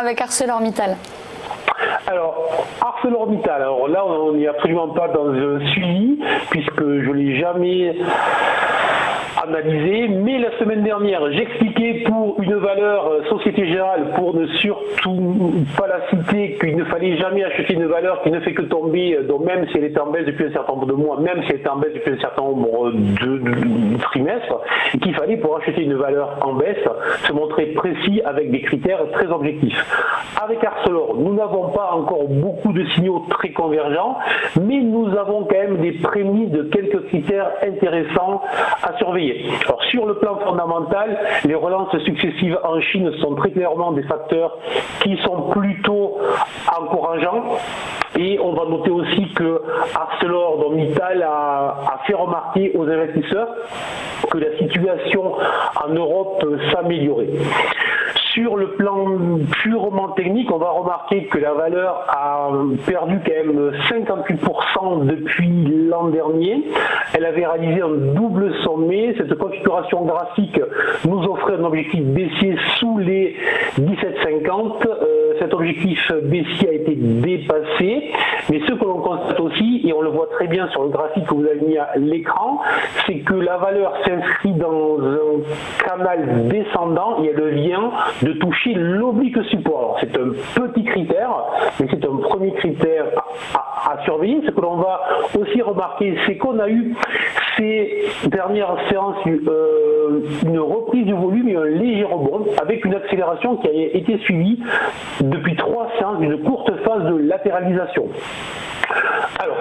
avec ArcelorMittal? Alors, ArcelorMittal, alors là, on n'est absolument pas dans un suivi, puisque je ne l'ai jamais analysé, mais la semaine dernière, j'expliquais pour une valeur Société Générale, pour ne surtout pas la citer, qu'il ne fallait jamais acheter une valeur qui ne fait que tomber, donc même si elle est en baisse depuis un certain nombre de mois, même si elle est en baisse depuis un certain nombre de trimestres, et qu'il fallait, pour acheter une valeur en baisse, se montrer précis avec des critères très objectifs. Avec Arcelor, nous n'avons pas encore beaucoup de signaux très convergents, mais nous avons quand même des prémices de quelques critères intéressants à surveiller. Alors, sur le plan fondamental, les relances successives en Chine sont très clairement des facteurs qui sont plutôt encourageants. Et on va noter aussi que ArcelorMittal a fait remarquer aux investisseurs que la situation en Europe s'améliorait. Sur le plan purement technique, on va remarquer que la valeur a perdu quand même 58% depuis l'an dernier. Elle avait réalisé un double sommet. Cette configuration graphique nous offrait un objectif baissier sous les 17,50. Cet objectif baissier a été dépassé. Mais ce que l'on constate aussi, et on le voit très bien sur le graphique que vous avez mis à l'écran, c'est que la valeur s'inscrit dans un canal descendant et elle vient de toucher l'oblique support. Alors c'est un petit critère, mais c'est un premier critère à surveiller. Ce que l'on va aussi remarquer, c'est qu'on a eu ces dernières séances une reprise du volume et un léger rebond avec une accélération qui a été suivie depuis 3 séances d'une courte phase de latéralisation. Alors,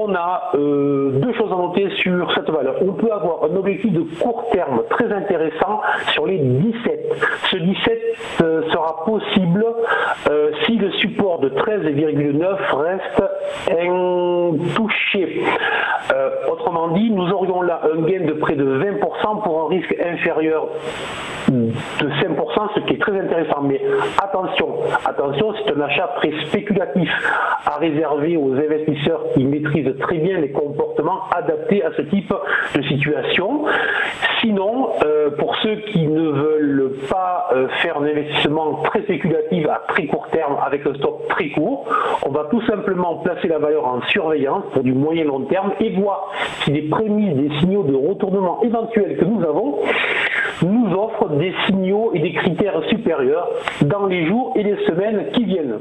on a 2 choses à noter sur cette valeur. On peut avoir un objectif de court terme très intéressant sur les 17. Ce 17 sera possible si le support de 13,9 reste intouché. Autrement dit, nous aurions là un gain de près de 20% pour un risque inférieur de 5%, ce qui est très intéressant. Mais attention, c'est un achat très spéculatif à réserver aux investisseurs qui maîtrisent très bien les comportements adaptés à ce type de situation. Sinon, pour ceux qui ne veulent pas faire un investissement très spéculatif à très court terme avec un stop très court, on va tout simplement placer la valeur en surveillance pour du moyen long terme et voir si les prémices des signaux de retournement éventuels que nous avons nous offrent des signaux et des critères supérieurs dans les jours et les semaines qui viennent.